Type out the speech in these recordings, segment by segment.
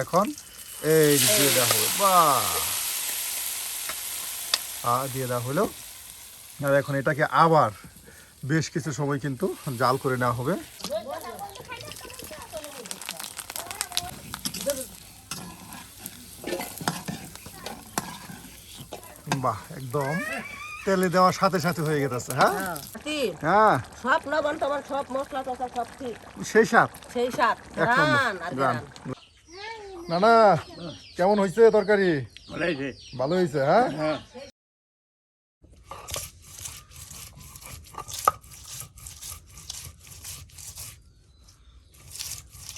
এখন এই দিয়ে দেওয়া হলো, বাহ দিয়ে দেওয়া হলো। আর এখন এটাকে আবার বেশ কিছু সময় কিন্তু জাল করে নেওয়া হবে। বাহ, একদম তেলে দেওয়ার সাথে সাথে হয়ে গেছে। হ্যাঁ হ্যাঁ, সব লবণ টবণ সব মশলা টসলা সব ঠিক, সেই সাথ সেই স্বাদ। না না, কেমন হয়েছে তরকারি? ভালো হয়েছে। হ্যাঁ,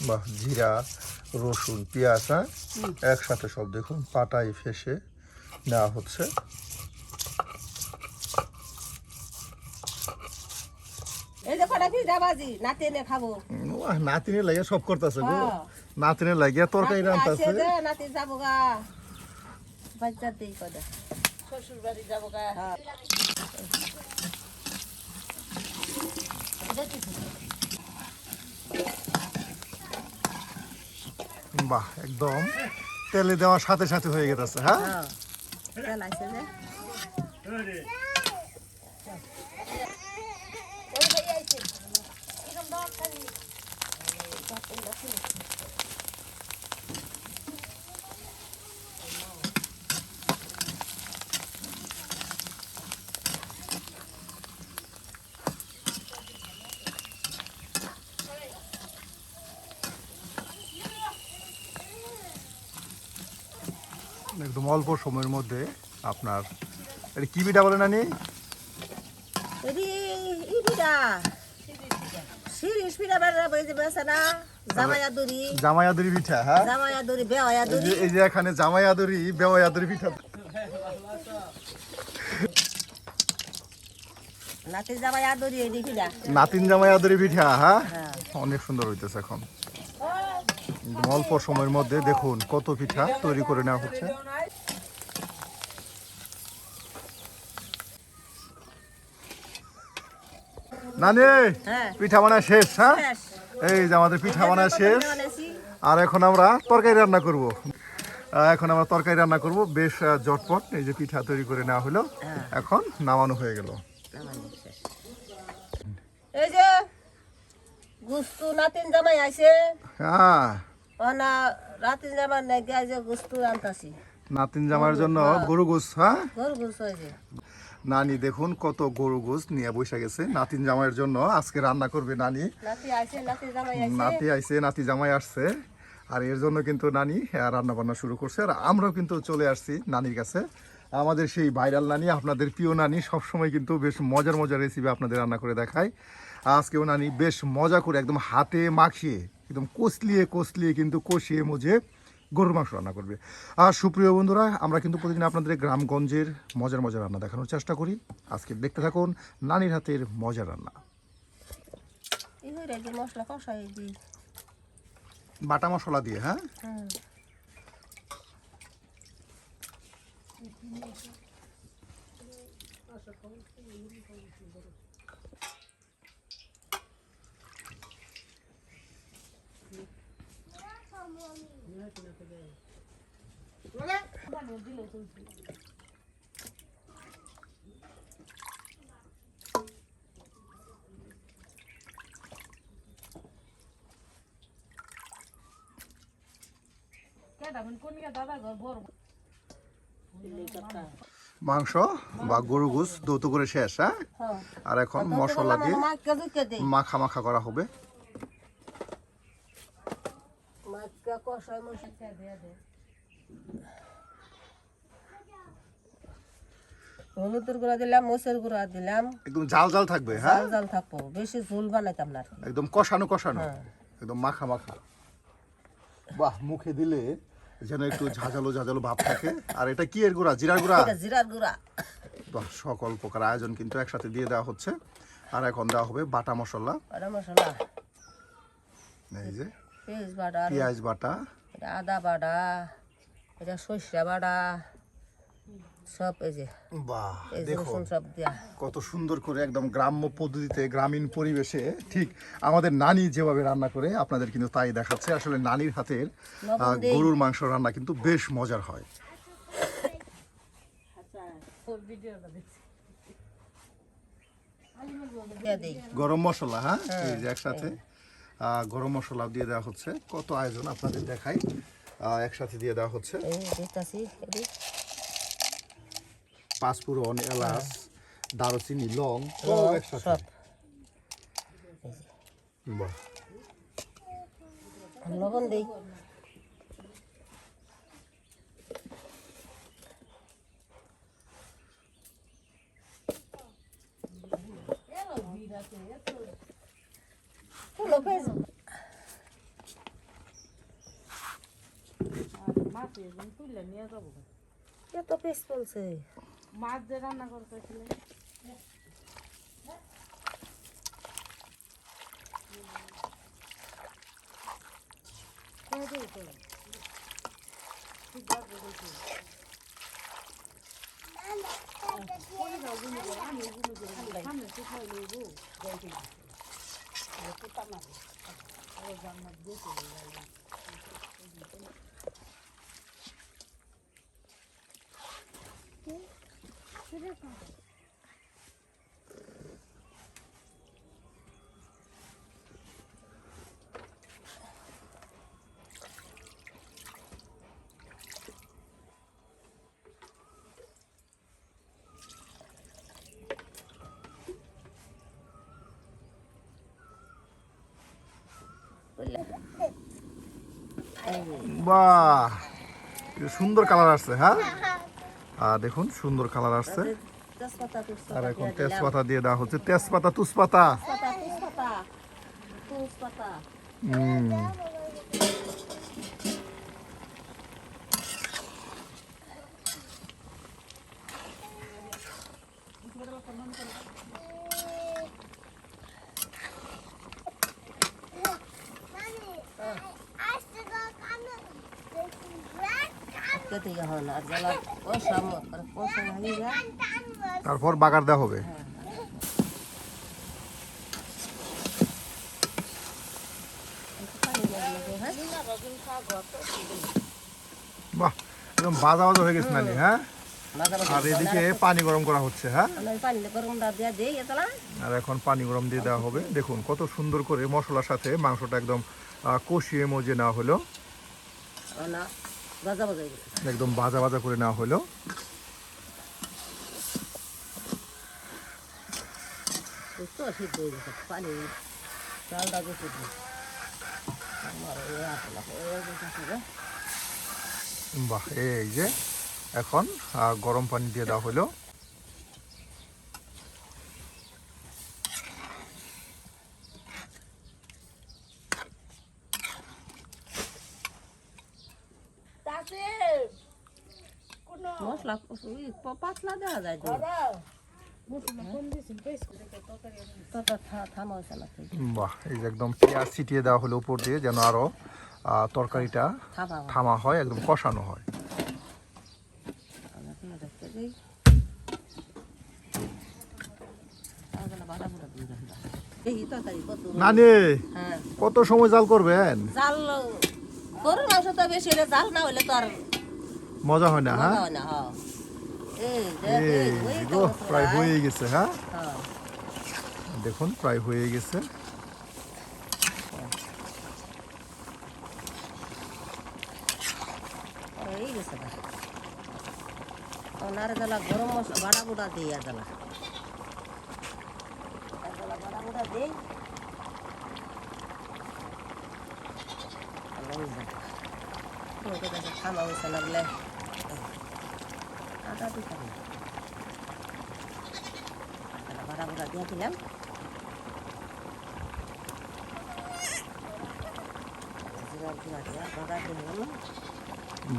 বাহ, জিরা রসুন পেঁয়াজ একসাথে সব দেখুন পাটায় ফেসে নেওয়া হচ্ছে। নাতিনের লাগিয়ে সব করতেছে গো, নাতিনের লাগিয়ে তরকারি রান্তাছে। বাহ, একদম তেলে দেওয়ার সাথে সাথে হয়ে গেছে। হ্যাঁ, একদম অল্প সময়ের মধ্যে আপনার এটা কি পিঠা বলে নানি? জামাইয়াদুরি পিঠা। হ্যাঁ, এই যে এখানে জামাইয়াদুরি বেওয়াদুরি পিঠা, নাতিন জামাইয়াদুরি পিঠা। হ্যাঁ, অনেক সুন্দর হইতেছে। এখন অল্প সময়ের মধ্যে দেখুন কত পিঠা তৈরি করে নেওয়া হচ্ছে। নানি, পিঠা বানা শেষ? হ্যাঁ, এই যে আমাদের পিঠা বানা শেষ। আর এখন আমরা তরকারি রান্না করব। বেশ ঝটপট এই যে পিঠা তৈরি করে নেওয়া হলো, এখন নামানো হয়ে গেল। এই যে গুস্তু নাতিন জামাই আইছে। হ্যাঁ, নাতিন জামাই নাকি আইছে গুস্তু আনতাছি, নাতিন জামার জন্য গরু গোস। হ্যাঁ, গরু গুস্তু হইছে। নানি দেখুন কত গরু গোস নিয়ে বসে গেছে নাতিন জামাইয়ের জন্য। আজকে রান্না করবে নানি। নাতি আইছে, নাতি জামাই আইছে, নাতি আইছে, নাতি জামাই আসছে। আর এর জন্য কিন্তু নানি রান্না বান্না শুরু করছে। আর আমরাও কিন্তু চলে আসছি নানির কাছে। আমাদের সেই ভাইরাল নানি, আপনাদের প্রিয় নানি, সবসময় কিন্তু বেশ মজার মজার রেসিপি আপনাদের রান্না করে দেখায়। আজকেও নানি বেশ মজা করে একদম হাতে মাখিয়ে একদম কষলিয়ে কিন্তু কষিয়ে মজে গরুর মাংস রান্না করবে। আর সুপ্রিয় বন্ধুরা, আমরা কিন্তু প্রতিদিন আপনাদের গ্রামগঞ্জের মজার মজার রান্না দেখানোর চেষ্টা করি। আজকে দেখতে থাকুন নানির হাতের মজার রান্না। মশলা কষাই দিই, বাটা মশলা দিয়ে। হ্যাঁ, মাংস বা গরু গোস দৌত করে শেষ। হ্যাঁ, আর এখন মশলা দিয়ে মাখা মাখা করা হবে। হলুদের গুঁড়া দিলাম, মরিচের গুঁড়া দিলাম, একদম জাল জাল থাকবে। হ্যাঁ, জাল থাকবো, বেশি ঝোল বানাইতাম না, একদম কষানো একদম মাখা মাখা। বাহ, মুখে দিলে যেন একটু ঝাঁঝালো ভাব থাকে। আর এটা কি এর গুঁড়া? জিরার গুঁড়া। জিরার গুঁড়া। বাহ, সকল প্রকার আয়োজন কিন্তু একসাথে দিয়ে দেওয়া হচ্ছে। আর এখন দেওয়া হবে বাটা মশলা। এই যে পেঁয়াজ বাটা, আদা বাটা, এটা সরিষা বাটা, সব এই যে বাহ এই যে দেখো রসুন সব দিয়া কত সুন্দর করে একদম গ্রাম্য পদ্ধতিতে গ্রামীণ পরিবেশে ঠিক আমাদের নানি যেভাবে রান্না করে আপনাদের কিন্তু তাই দেখাচ্ছে। আসলে নানির হাতের লবণ দেই। গরুর মাংস রান্না কিন্তু বেশ মজার হয়। দিয়া দেই গরম মশলা, হ্যাঁ এই যে একসাথে গরম মশলা দিয়ে দেওয়া হচ্ছে। কত আয়োজন আপনাদের দেখাই, একসাথে দিয়ে দেওয়া হচ্ছে। এই দিতাছি এই পাঁচফোড়ন, এলাচ, দারুচিনি, লং সব লবণ একসাথে। সব বাহ লবণ দেই এত পেস্ট বলছে মাছ যে রান্না করতেছিলে বাহ এটা সুন্দর কালার আসছে, হ্যাঁ দেখুন সুন্দর কালার আসছে। তেজপাতা আর এখন তেজপাতা দিয়ে দেওয়া হচ্ছে, তেজপাতা তুজপাতা। তেজপাতা হুম কেটে এখন আর জ্বালা কষা কষা ভাঙি যায় তারপর বাগার দেওয়া হবে। বাহ একদম বাজা বাজা হয়ে গেছে নানি, হ্যাঁ আর এদিকে পানি গরম করা হচ্ছে, হ্যাঁ পানি গরমটা দিয়ে দিই এতলা আর এখন পানি গরম দিয়ে দেওয়া হবে। দেখুন কত সুন্দর করে মশলার সাথে মাংসটা একদম কষিয়ে মজে নেওয়া হলো, না ভাজা ভাজা হয়ে গেছে একদম ভাজা ভাজা করে নেওয়া হলো। তো সিদ্ধ হয়ে গেছে পানি চালটা বেশি দিই আমার ওই আসলা ওই গেছে বাহ এই যে এখন গরম পানি দিয়ে দেওয়া হলো। মশলা পাতলা দেওয়া যায় থামা হয়েছে না বাহ এই যে একদম পেঁয়াজ ছিটিয়ে দেওয়া হলো উপর দিয়ে, যেন আরো তরকারিটা থামা হয়, একদম কষানো হয়। নানি কত সময় জাল করবেন? জাল গরুর মাংস তো বেশি হলে জাল না হলে তো আর মজা হয় না, হ্যাঁ হয় না এই গো প্রায় হয়ে গেছে, হ্যাঁ দেখুন প্রায় হয়ে গেছে। এই গেছে ওনার জ্বালা গরম মশলা বাড়া বুড়া দিই আর জ্বালা বাড়া বুড়া দিই খামা হয়েছে না বলে আদা দিতাম বাড়া বুড়া দিয়ে দিলাম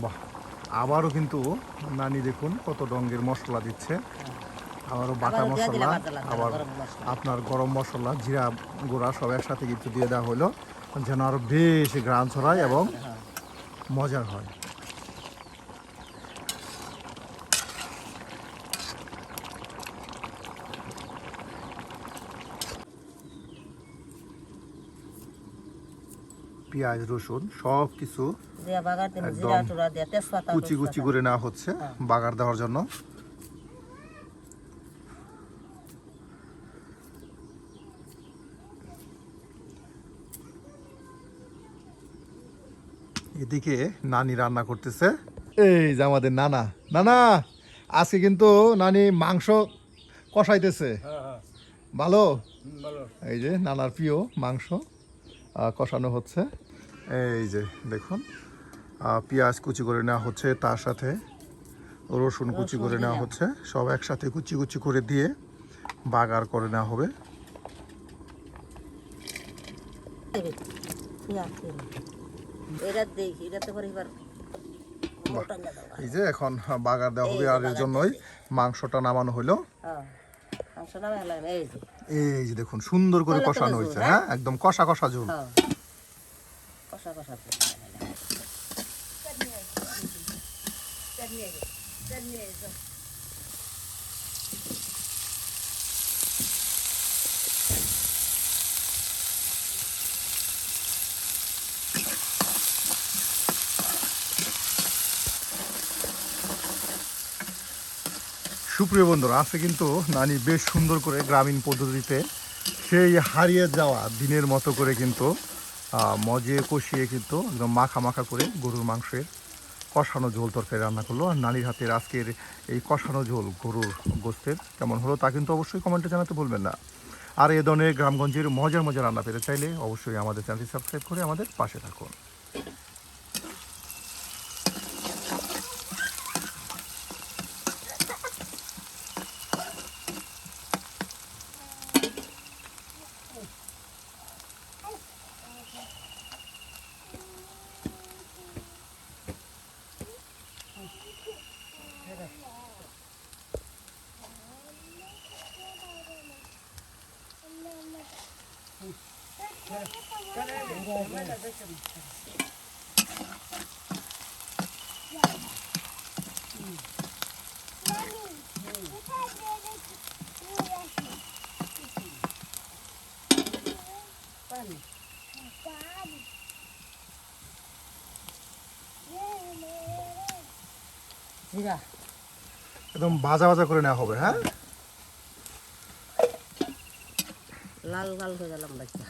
বাহ আবারও কিন্তু নানি দেখুন কত রঙের মশলা দিচ্ছে, আবারও বাটা মশলা, আবার আপনার গরম মশলা, জিরা গুঁড়া সব একসাথে কিন্তু দিয়ে দেওয়া হলো, যেন আরো বেশি ঘ্রাণ ছড়ায় এবং মজার হয়। পেঁয়াজ রসুন সব কিছু দিয়া বাগার দিন একদম জিরা টুরা দিয়া তেজপাতা কুচি কুচি করে নেওয়া হচ্ছে বাগার দেওয়ার জন্য। এদিকে নানি রান্না করতেছে। এই যে আমাদের নানা, নানা আজকে কিন্তু নানি মাংস কষাইতেছে। ভালো, এই যে নানার প্রিয় মাংস কষানো হচ্ছে। এই যে দেখুন পেঁয়াজ কুচি করে নেওয়া হচ্ছে, তার সাথে রসুন কুচি করে নেওয়া হচ্ছে, সব একসাথে কুচি কুচি করে দিয়ে বাগার করে নেওয়া হবে। এটা দেখি এটাতে করে এবার এই যে এখন বাগার দেওয়া হবে, আর এর জন্যই মাংসটা নামানো হলো। মাংস নামে হলাম এই যে এই যে দেখুন সুন্দর করে কষানো হয়েছে। হ্যাঁ, একদম কষা কষা ঝোল। কষা কষা সুপ্রিয় বন্ধুরা, আজকে কিন্তু নানি বেশ সুন্দর করে গ্রামীণ পদ্ধতিতে সেই হারিয়ে যাওয়া দিনের মতো করে কিন্তু মজিয়ে কষিয়ে কিন্তু একদম মাখা মাখা করে গরুর মাংসের কষানো ঝোল তরকারি রান্না করলো। আর নানির হাতের আজকের এই কষানো ঝোল গরুর গোস্তের কেমন হলো তা কিন্তু অবশ্যই কমেন্টে জানাতে ভুলবেন না। আর এই ধরনের গ্রামগঞ্জের মজার মজার রান্না পেতে চাইলে অবশ্যই আমাদের চ্যানেলটি সাবস্ক্রাইব করে আমাদের পাশে থাকুন। জিরা একদম ভাজা ভাজা করে নেওয়া হবে। হ্যাঁ, লাল লাল হয়ে গেলাম বাচ্চা।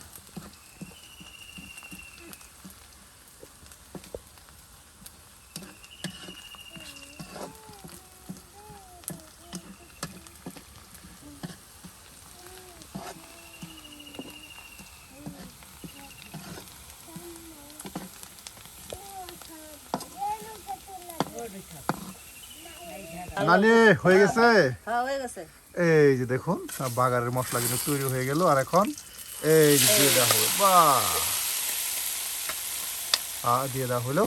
নানি হয়ে গেছে। হ্যাঁ হয়ে গেছে। এই যে দেখুন বাগারের মশলা কিন্তু তৈরি হয়ে গেল, আর এখন এই যে দিয়ে দেওয়া হবে। বাহ, দিয়ে দেওয়া হলো।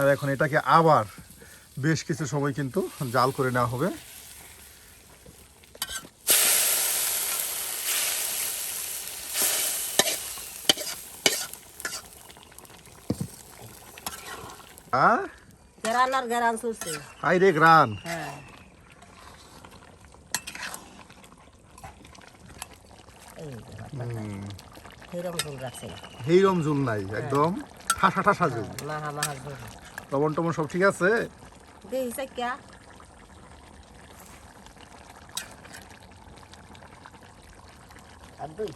আর এখন এটাকে আবার বেশ কিছু সময় কিন্তু জাল করে নেওয়া হবে। গেরান আর গেরান চলছে। হাই রে গ্রান। হ্যাঁ হিরম ঝুল রাখছে না। এইরকম ঝুল নাই, একদম ঠাসা ঠাসা ঝুল। মাহা মাহা ঝুল লবণ টবণ সব ঠিক আছে। দেখিস ক্যা আর দুই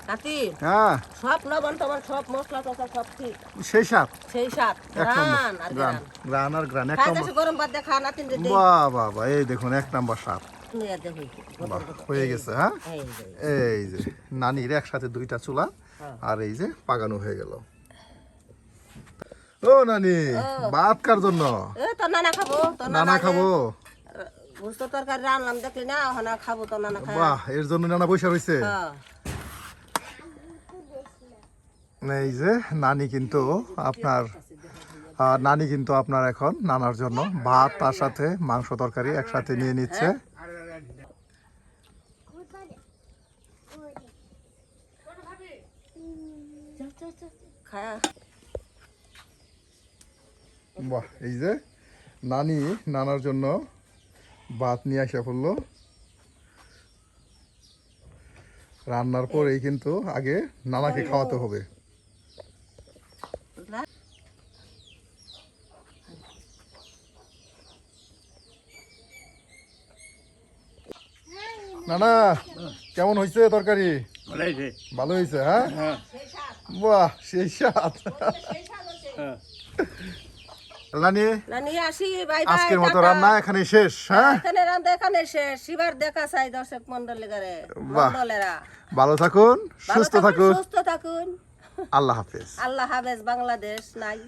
কাতি হ্যাঁ, সব লবণ টবণ সব মশলা টসলা সব ঠিক সেই সাত সেই সাত এক নম্বর। গ্রান আর গ্রান গ্রান গ্রান আর গ্রান এক খাই নম্বর। যাচ্ছে গরম ভাত দেখা না তিন রে বাহ বাহ বাহ, এই দেখুন এক নাম্বার সাত। দেখি বাহ, হয়ে গেছে। হ্যাঁ, এই যে এই যে নানির একসাথে দুইটা চুলা আর এই যে পাকানো হয়ে গেল। ও নানি, ভাত কার জন্য? এ তোর নানা খাবো তোর নানা খাবো। বুঝতো তরকারি রান্নাম দেখলি না না খাবো তোর নানা খায়। বাহ, এর জন্য নানা বসে রয়েছে। হ্যাঁ এই যে নানি কিন্তু আপনার এখন নানার জন্য ভাত তার সাথে মাংস তরকারি একসাথে নিয়ে নিচ্ছে। খায় বাহ, এই যে নানি নানার জন্য ভাত নিয়ে আসা পড়লো। রান্নার পরেই কিন্তু আগে নানাকে খাওয়াতে হবে। বুঝলা? নানা কেমন হয়েছে তরকারি? ভালো হয়েছে, হ্যাঁ? বাহ, সেই স্বাদ। নানি, নানি আসি, বাই বাই, আজকের মতো টাটা। রান্না এখানে শেষ, হ্যাঁ? এখানে রান্না এখানে শেষ। এবার দেখা চাই দর্শক মন্ডলীরা, বাহ। মন্ডলেরা। ভালো থাকুন, ভালো সুস্থ থাকুন, সুস্থ থাকুন। আল্লাহ হাফেজ। আল্লাহ হাফেজ। বাংলাদেশ নাই।